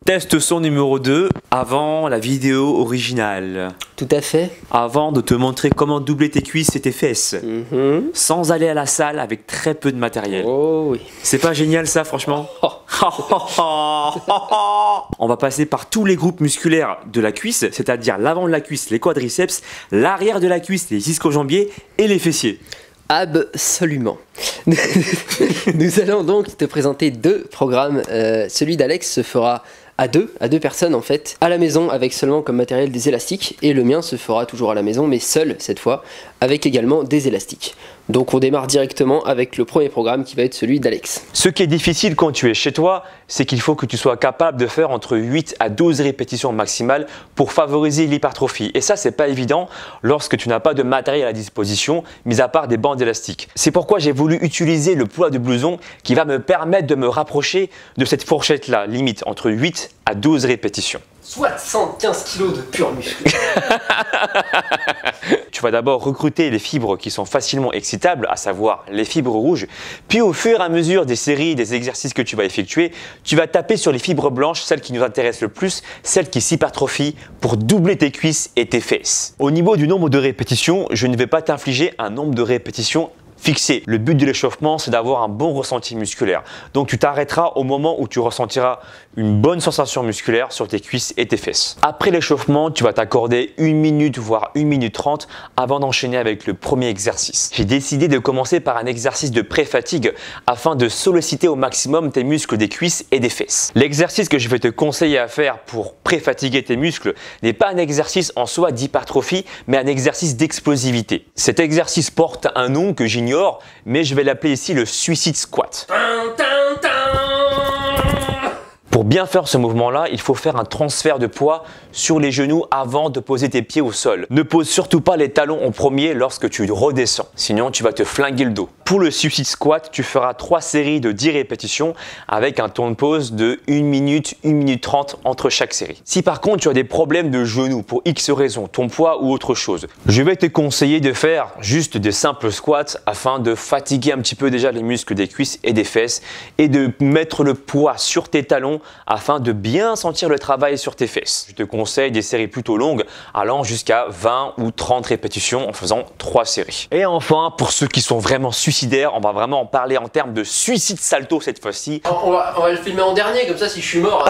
Test son numéro 2 avant la vidéo originale. Tout à fait. Avant de te montrer comment doubler tes cuisses et tes fesses. Sans aller à la salle avec très peu de matériel. Oh oui. C'est pas génial ça franchement? On va passer par tous les groupes musculaires de la cuisse, c'est-à-dire l'avant de la cuisse, les quadriceps, l'arrière de la cuisse, les ischio-jambiers et les fessiers. Absolument. Nous allons donc te présenter deux programmes. Celui d'Alex se fera à deux personnes en fait, à la maison avec seulement comme matériel des élastiques, et le mien se fera toujours à la maison mais seul cette fois, avec également des élastiques. Donc on démarre directement avec le premier programme qui va être celui d'Alex. Ce qui est difficile quand tu es chez toi, c'est qu'il faut que tu sois capable de faire entre 8 à 12 répétitions maximales pour favoriser l'hypertrophie. Et ça, c'est pas évident lorsque tu n'as pas de matériel à disposition, mis à part des bandes élastiques. C'est pourquoi j'ai voulu utiliser le poids du blouson qui va me permettre de me rapprocher de cette fourchette-là, limite entre 8 à 12 répétitions. 75 kg de pur muscle. Tu vas d'abord recruter les fibres qui sont facilement excitables, à savoir les fibres rouges. Puis au fur et à mesure des séries, des exercices que tu vas effectuer, tu vas taper sur les fibres blanches, celles qui nous intéressent le plus, celles qui s'hypertrophient pour doubler tes cuisses et tes fesses. Au niveau du nombre de répétitions, je ne vais pas t'infliger un nombre de répétitions fixé. Le but de l'échauffement, c'est d'avoir un bon ressenti musculaire. Donc tu t'arrêteras au moment où tu ressentiras une bonne sensation musculaire sur tes cuisses et tes fesses. Après l'échauffement, tu vas t'accorder 1 minute voire 1 minute 30 avant d'enchaîner avec le premier exercice. J'ai décidé de commencer par un exercice de pré-fatigue afin de solliciter au maximum tes muscles des cuisses et des fesses. L'exercice que je vais te conseiller à faire pour pré-fatiguer tes muscles n'est pas un exercice en soi d'hypertrophie, mais un exercice d'explosivité. Cet exercice porte un nom que j'ignore, mais je vais l'appeler ici le suicide squat. Pour bien faire ce mouvement-là, il faut faire un transfert de poids sur les genoux avant de poser tes pieds au sol. Ne pose surtout pas les talons en premier lorsque tu redescends, sinon tu vas te flinguer le dos. Pour le suicide squat, tu feras 3 séries de 10 répétitions avec un temps de pause de 1 minute, 1 minute 30 entre chaque série. Si par contre tu as des problèmes de genoux pour X raisons, ton poids ou autre chose, je vais te conseiller de faire juste des simples squats afin de fatiguer un petit peu déjà les muscles des cuisses et des fesses et de mettre le poids sur tes talons afin de bien sentir le travail sur tes fesses. Je te conseille des séries plutôt longues allant jusqu'à 20 ou 30 répétitions en faisant 3 séries. Et enfin, pour ceux qui sont vraiment suicidaires, on va vraiment en parler en termes de suicide salto cette fois-ci. On va le filmer en dernier, comme ça si je suis mort,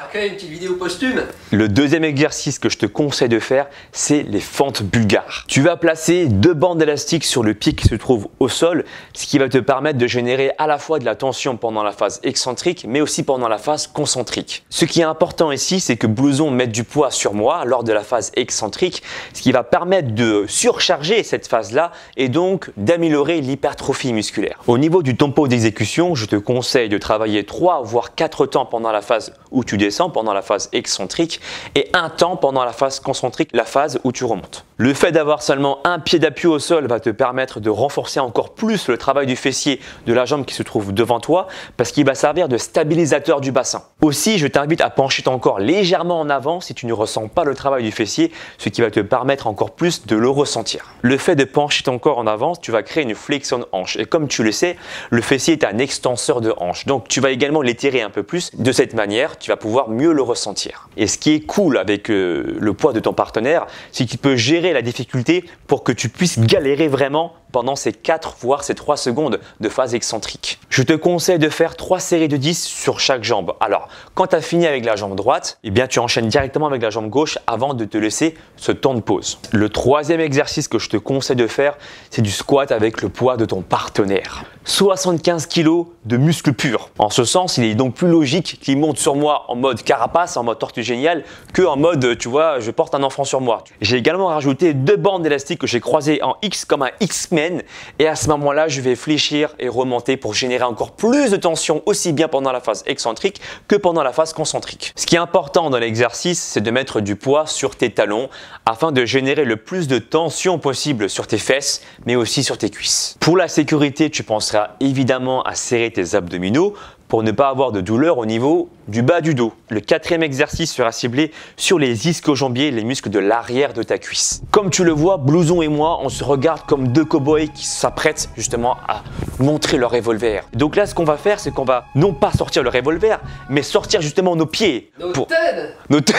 après une petite vidéo posthume. Le deuxième exercice que je te conseille de faire, c'est les fentes bulgares. Tu vas placer 2 bandes élastiques sur le pied qui se trouve au sol, ce qui va te permettre de générer à la fois de la tension pendant la phase excentrique, mais aussi pendant la phase concentrique. Ce qui est important ici, c'est que blouson mette du poids sur moi lors de la phase excentrique, ce qui va permettre de surcharger cette phase-là et donc d'améliorer l'hypertrophie musculaire. Au niveau du tempo d'exécution, je te conseille de travailler 3 voire 4 temps pendant la phase où tu descends, pendant la phase excentrique, et 1 temps pendant la phase concentrique, la phase où tu remontes. Le fait d'avoir seulement un pied d'appui au sol va te permettre de renforcer encore plus le travail du fessier de la jambe qui se trouve devant toi parce qu'il va servir de stabilisateur du bassin. Aussi, je t'invite à pencher ton corps légèrement en avant si tu ne ressens pas le travail du fessier, ce qui va te permettre encore plus de le ressentir. Le fait de pencher ton corps en avant, tu vas créer une flexion de hanche. Et comme tu le sais, le fessier est un extenseur de hanche. Donc tu vas également l'étirer un peu plus. De cette manière, tu vas pouvoir mieux le ressentir. Et ce qui est cool avec le poids de ton partenaire, c'est qu'il peut gérer la difficulté pour que tu puisses galérer vraiment pendant ces 4 voire ces 3 secondes de phase excentrique. Je te conseille de faire 3 séries de 10 sur chaque jambe. Alors, quand tu as fini avec la jambe droite, eh bien tu enchaînes directement avec la jambe gauche avant de te laisser ce temps de pause. Le troisième exercice que je te conseille de faire, c'est du squat avec le poids de ton partenaire. 75 kg de muscles purs. En ce sens, il est donc plus logique qu'il monte sur moi en mode carapace, en mode tortue géniale, que en mode, tu vois, je porte un enfant sur moi. J'ai également rajouté 2 bandes élastiques que j'ai croisées en X comme un X-Men. Et à ce moment-là, je vais fléchir et remonter pour générer encore plus de tension aussi bien pendant la phase excentrique que pendant la phase concentrique. Ce qui est important dans l'exercice, c'est de mettre du poids sur tes talons afin de générer le plus de tension possible sur tes fesses, mais aussi sur tes cuisses. Pour la sécurité, tu penseras évidemment à serrer tes abdominaux pour ne pas avoir de douleur au niveau du bas du dos. Le quatrième exercice sera ciblé sur les ischio-jambiers, les muscles de l'arrière de ta cuisse. Comme tu le vois, Blouson et moi, on se regarde comme deux cow-boys qui s'apprêtent justement à montrer leur revolver. Donc là, ce qu'on va faire, c'est qu'on va non pas sortir le revolver, mais sortir justement nos pieds. Nos pour... tonnes. Nos tonnes.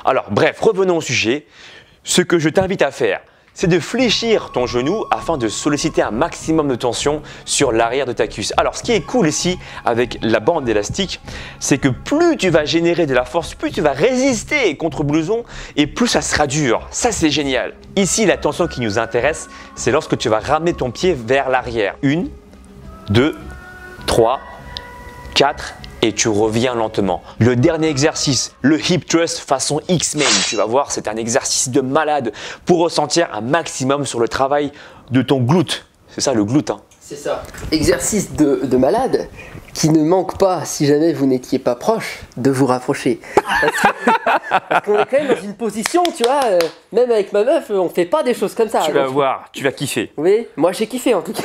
Alors bref, revenons au sujet. Ce que je t'invite à faire, c'est de fléchir ton genou afin de solliciter un maximum de tension sur l'arrière de ta cuisse. Alors ce qui est cool ici avec la bande élastique, c'est que plus tu vas générer de la force, plus tu vas résister contre Blouson et plus ça sera dur. Ça c'est génial. Ici la tension qui nous intéresse, c'est lorsque tu vas ramener ton pied vers l'arrière. 1, 2, 3, 4 et tu reviens lentement. Le dernier exercice, le hip thrust façon X-Men. Tu vas voir, c'est un exercice de malade pour ressentir un maximum sur le travail de ton glute. C'est ça le glute, hein. C'est ça. Exercice de malade qui ne manque pas, si jamais vous n'étiez pas proche, de vous rapprocher. Parce qu'on est quand même dans une position, tu vois, même avec ma meuf, on fait pas des choses comme ça. Tu vas voir, tu vas kiffer. Oui, moi j'ai kiffé en tout cas.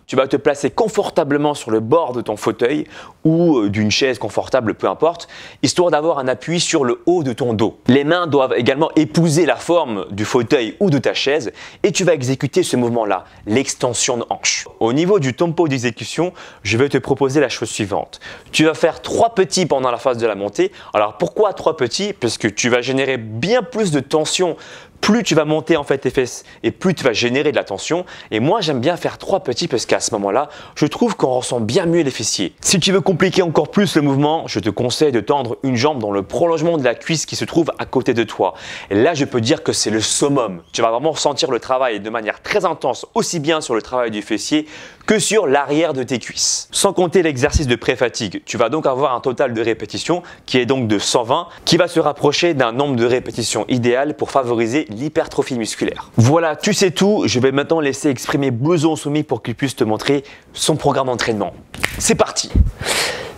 Tu vas te placer confortablement sur le bord de ton fauteuil ou d'une chaise confortable, peu importe, histoire d'avoir un appui sur le haut de ton dos. Les mains doivent également épouser la forme du fauteuil ou de ta chaise et tu vas exécuter ce mouvement-là, l'extension de hanche. Au niveau du tempo d'exécution, je vais te proposer la chose suivante. Tu vas faire 3 petits pendant la phase de la montée. Alors pourquoi 3 petits? Parce que tu vas générer bien plus de tension. Plus tu vas monter en fait tes fesses et plus tu vas générer de la tension. Et moi j'aime bien faire 3 petits parce qu'à ce moment-là, je trouve qu'on ressent bien mieux les fessiers. Si tu veux compliquer encore plus le mouvement, je te conseille de tendre une jambe dans le prolongement de la cuisse qui se trouve à côté de toi. Et là je peux dire que c'est le summum. Tu vas vraiment ressentir le travail de manière très intense, aussi bien sur le travail du fessier que sur l'arrière de tes cuisses. Sans compter l'exercice de pré-fatigue, tu vas donc avoir un total de répétitions qui est donc de 120, qui va se rapprocher d'un nombre de répétitions idéal pour favoriser l'hypertrophie musculaire. Voilà, tu sais tout. Je vais maintenant laisser exprimer Blouson Soumis pour qu'il puisse te montrer son programme d'entraînement. C'est parti!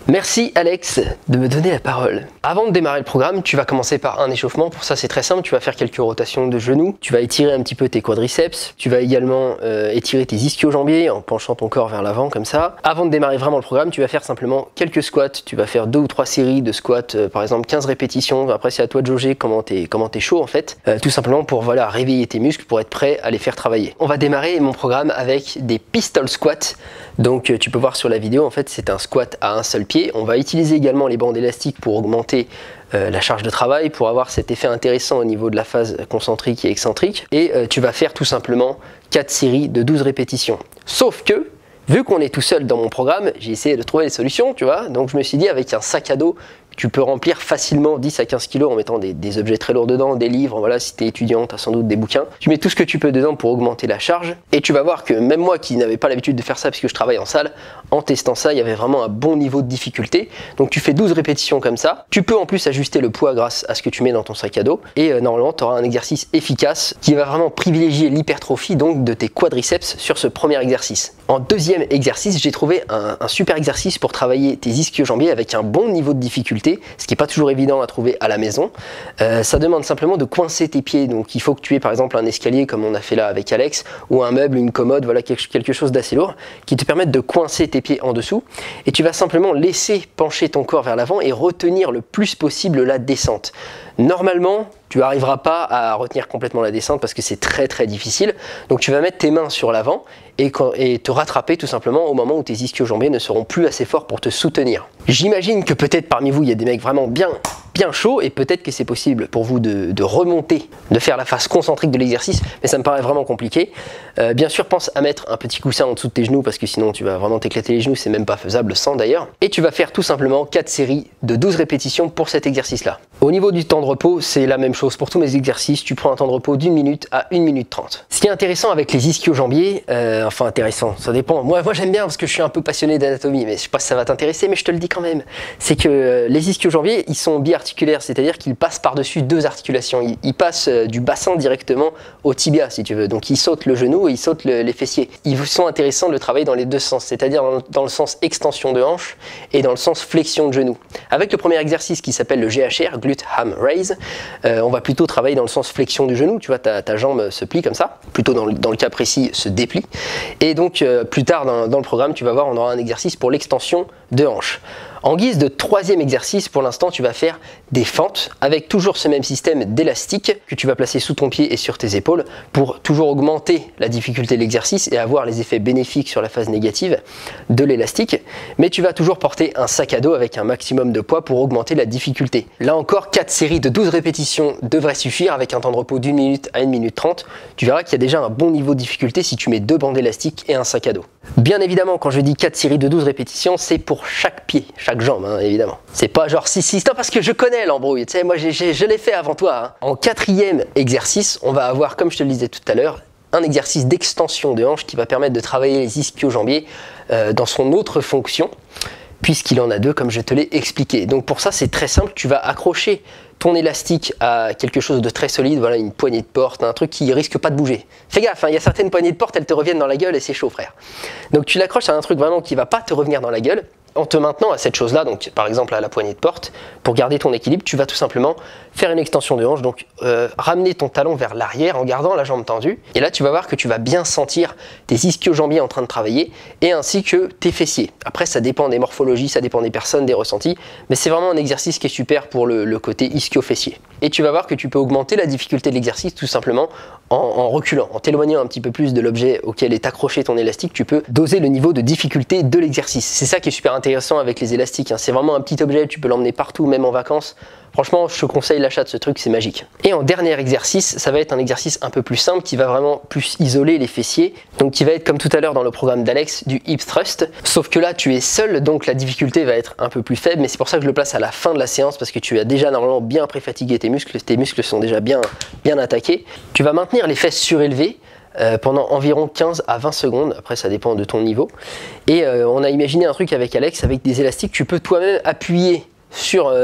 Merci Alex de me donner la parole. Avant de démarrer le programme, tu vas commencer par un échauffement. Pour ça c'est très simple, tu vas faire quelques rotations de genoux, tu vas étirer un petit peu tes quadriceps, tu vas également étirer tes ischio-jambiers en penchant ton corps vers l'avant comme ça. Avant de démarrer vraiment le programme, tu vas faire simplement quelques squats, tu vas faire 2 ou 3 séries de squats, par exemple 15 répétitions. Après c'est à toi de jauger comment t'es chaud en fait, tout simplement pour voilà, réveiller tes muscles pour être prêt à les faire travailler. On va démarrer mon programme avec des pistol squats. Donc tu peux voir sur la vidéo, en fait c'est un squat à un seul pied. On va utiliser également les bandes élastiques pour augmenter la charge de travail, pour avoir cet effet intéressant au niveau de la phase concentrique et excentrique. Et tu vas faire tout simplement 4 séries de 12 répétitions. Sauf que, vu qu'on est tout seul dans mon programme, j'ai essayé de trouver des solutions, tu vois. Donc je me suis dit avec un sac à dos, tu peux remplir facilement 10 à 15 kg en mettant des objets très lourds dedans, des livres, voilà, si tu es étudiant, tu as sans doute des bouquins. Tu mets tout ce que tu peux dedans pour augmenter la charge et tu vas voir que même moi qui n'avais pas l'habitude de faire ça parce que je travaille en salle, en testant ça, il y avait vraiment un bon niveau de difficulté. Donc tu fais 12 répétitions comme ça. Tu peux en plus ajuster le poids grâce à ce que tu mets dans ton sac à dos et normalement tu auras un exercice efficace qui va vraiment privilégier l'hypertrophie donc de tes quadriceps sur ce premier exercice. En deuxième exercice, j'ai trouvé un super exercice pour travailler tes ischio-jambiers avec un bon niveau de difficulté, ce qui n'est pas toujours évident à trouver à la maison. Ça demande simplement de coincer tes pieds, donc il faut que tu aies par exemple un escalier comme on a fait là avec Alex, ou un meuble, une commode, voilà quelque chose d'assez lourd, qui te permette de coincer tes pieds en dessous, et tu vas simplement laisser pencher ton corps vers l'avant et retenir le plus possible la descente. Normalement, tu n'arriveras pas à retenir complètement la descente parce que c'est très très difficile. Donc tu vas mettre tes mains sur l'avant et te rattraper tout simplement au moment où tes ischio-jambiers ne seront plus assez forts pour te soutenir. J'imagine que peut-être parmi vous il y a des mecs vraiment bien chauds et peut-être que c'est possible pour vous de remonter, de faire la phase concentrique de l'exercice, mais ça me paraît vraiment compliqué. Bien sûr, pense à mettre un petit coussin en dessous de tes genoux parce que sinon tu vas vraiment t'éclater les genoux, c'est même pas faisable sans d'ailleurs. Et tu vas faire tout simplement 4 séries de 12 répétitions pour cet exercice-là. Au niveau du temps de repos, c'est la même chose pour tous mes exercices, tu prends un temps de repos d'1 minute à 1 minute 30. Ce qui est intéressant avec les ischio-jambiers, enfin intéressant, ça dépend, moi j'aime bien parce que je suis un peu passionné d'anatomie, mais je sais pas si ça va t'intéresser, mais je te le dis quand même, c'est que les ischio-jambiers, ils sont biarticulaires, c'est-à-dire qu'ils passent par-dessus 2 articulations, ils passent du bassin directement au tibia si tu veux, donc ils sautent le genou et ils sautent les fessiers. Ils sont intéressants de le travailler dans les deux sens, c'est-à-dire dans le sens extension de hanche et dans le sens flexion de genou. Avec le premier exercice qui s'appelle le GHR, glute ham raise. On va plutôt travailler dans le sens flexion du genou, tu vois, ta jambe se plie comme ça, plutôt dans le cas précis se déplie. Et donc plus tard dans le programme, tu vas voir, on aura un exercice pour l'extension de hanche. En guise de troisième exercice, pour l'instant, tu vas faire des fentes avec toujours ce même système d'élastique que tu vas placer sous ton pied et sur tes épaules pour toujours augmenter la difficulté de l'exercice et avoir les effets bénéfiques sur la phase négative de l'élastique. Mais tu vas toujours porter un sac à dos avec un maximum de poids pour augmenter la difficulté. Là encore, 4 séries de 12 répétitions devraient suffire avec un temps de repos d'1 minute à 1 minute 30. Tu verras qu'il y a déjà un bon niveau de difficulté si tu mets 2 bandes élastiques et un sac à dos. Bien évidemment, quand je dis 4 séries de 12 répétitions, c'est pour chaque pied, chaque jambe, hein, évidemment. C'est pas genre 6-6, non, parce que je connais l'embrouille, tu sais, moi je l'ai fait avant toi. Hein. En quatrième exercice, on va avoir, comme je te le disais tout à l'heure, un exercice d'extension de hanche qui va permettre de travailler les ischio-jambiers dans son autre fonction, puisqu'il en a 2, comme je te l'ai expliqué. Donc pour ça, c'est très simple, tu vas accrocher ton élastique à quelque chose de très solide, voilà, une poignée de porte, un truc qui risque pas de bouger. Fais gaffe, hein, il y a certaines poignées de porte, elles te reviennent dans la gueule et c'est chaud, frère. Donc tu l'accroches à un truc vraiment qui va pas te revenir dans la gueule, en te maintenant à cette chose-là, donc par exemple à la poignée de porte, pour garder ton équilibre, tu vas tout simplement faire une extension de hanche, donc ramener ton talon vers l'arrière en gardant la jambe tendue. Et là, tu vas voir que tu vas bien sentir tes ischio-jambiers en train de travailler et ainsi que tes fessiers. Après, ça dépend des morphologies, ça dépend des personnes, des ressentis, mais c'est vraiment un exercice qui est super pour le côté ischio-fessier. Et tu vas voir que tu peux augmenter la difficulté de l'exercice tout simplement en reculant, en t'éloignant un petit peu plus de l'objet auquel est accroché ton élastique, tu peux doser le niveau de difficulté de l'exercice. C'est ça qui est super intéressant avec les élastiques, hein. C'est vraiment un petit objet, tu peux l'emmener partout, même en vacances. Franchement, je te conseille l'achat de ce truc, c'est magique. Et en dernier exercice, ça va être un exercice un peu plus simple qui va vraiment plus isoler les fessiers. Donc qui va être comme tout à l'heure dans le programme d'Alex, du hip thrust. Sauf que là, tu es seul, donc la difficulté va être un peu plus faible. Mais c'est pour ça que je le place à la fin de la séance parce que tu as déjà normalement bien pré-fatigué tes muscles sont déjà bien attaqués. Tu vas maintenir les fesses surélevées pendant environ 15 à 20 secondes, après ça dépend de ton niveau. Et on a imaginé un truc avec Alex, avec des élastiques, tu peux toi-même appuyer sur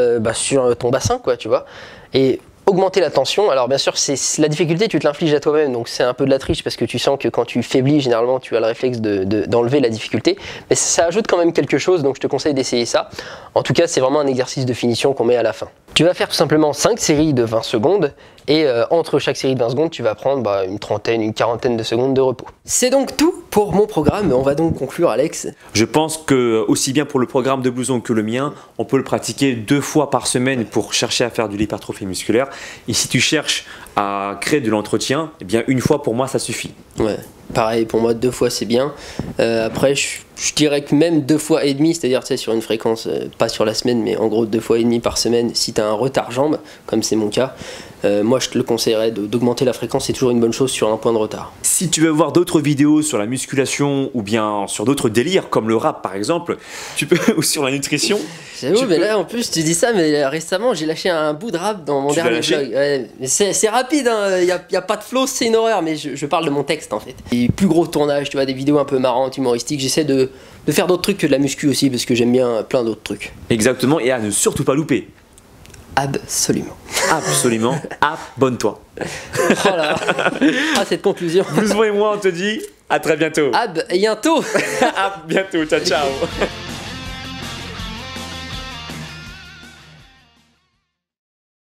ton bassin, quoi, tu vois, et augmenter la tension. Alors bien sûr, c'est la difficulté, tu te l'infliges à toi-même, donc c'est un peu de la triche parce que tu sens que quand tu faiblis, généralement, tu as le réflexe d'enlever la difficulté, mais ça ajoute quand même quelque chose, donc je te conseille d'essayer ça. En tout cas, c'est vraiment un exercice de finition qu'on met à la fin. Tu vas faire tout simplement 5 séries de 20 secondes et entre chaque série de 20 secondes, tu vas prendre une trentaine, une quarantaine de secondes de repos. C'est donc tout pour mon programme. On va donc conclure, Alex. Je pense que aussi bien pour le programme de Blouson que le mien, on peut le pratiquer 2 fois par semaine pour chercher à faire de l'hypertrophie musculaire. Et si tu cherches à créer de l'entretien, eh bien 1 fois pour moi ça suffit. Ouais, pareil pour moi 2 fois c'est bien. Après je dirais que même 2 fois et demi, c'est-à-dire tu sais, sur une fréquence, pas sur la semaine, mais en gros 2 fois et demi par semaine, si tu as un retard jambe, comme c'est mon cas, moi je te le conseillerais d'augmenter la fréquence, c'est toujours une bonne chose sur un point de retard. Si tu veux voir d'autres vidéos sur la musculation ou bien sur d'autres délires comme le rap par exemple, tu peux, ou sur la nutrition. J'avoue, mais là en plus tu dis ça, mais récemment j'ai lâché un bout de rap dans mon dernier vlog. Ouais, mais c'est rapide, hein. y a pas de flow, c'est une horreur, mais je parle de mon texte en fait. Et plus gros tournage, tu vois, des vidéos un peu marrantes, humoristiques, j'essaie de faire d'autres trucs que de la muscu aussi parce que j'aime bien plein d'autres trucs. Exactement, et à ne surtout pas louper. Absolument. Absolument, abonne-toi. Oh là, cette conclusion. Blouson et moi on te dit à très bientôt. À bientôt. À bientôt, ciao ciao.